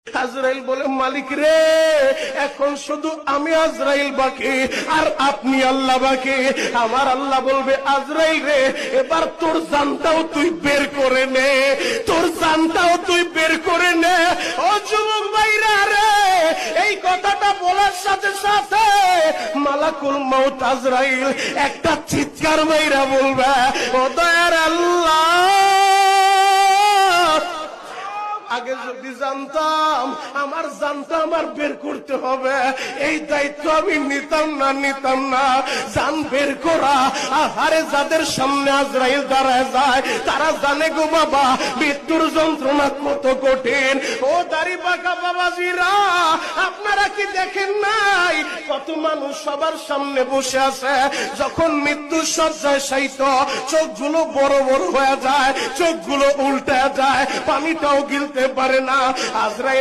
আজরাইল বলে, মালিক রে, এখন শুধু আমি আজরাইল বাকি আর আপনি আল্লাহ বাকি। আমার আল্লাহ বলবে, আজরাইল রে, এবার তোর জানটাও তুই বের করে নে, তোর জানটাও তুই বের করে নে। ও যুবক ভাইরা রে, এই কথাটা বলার সাথে সাথে মালাকুল মউত আজরাইল একটা চিৎকার মাইরা বলবে, ও দয়ার আল্লাহ, আগে যদি জানতাম আমার জানটা আমার বের করতে হবে, এই দায়িত্ব আমি নিতাম না। জান বের করা, আহারে যাদের সামনে আজরাইল দাঁড়ায় যায় তারা জানে গো বাবা মৃত্যুর যন্ত্রণা কত কঠিন। ও দাড়ি পাকা বাবাজিরা, আপনারা কি দেখেন নাই কত মানুষ সবার সামনে বসে আছে, যখন মৃত্যুর শয্যায় শায়িত চোখগুলো বড় বড় হয়ে যায়, চোখগুলো উল্টে যায়, পানিটাও গিলতে পারে না। আজরাইল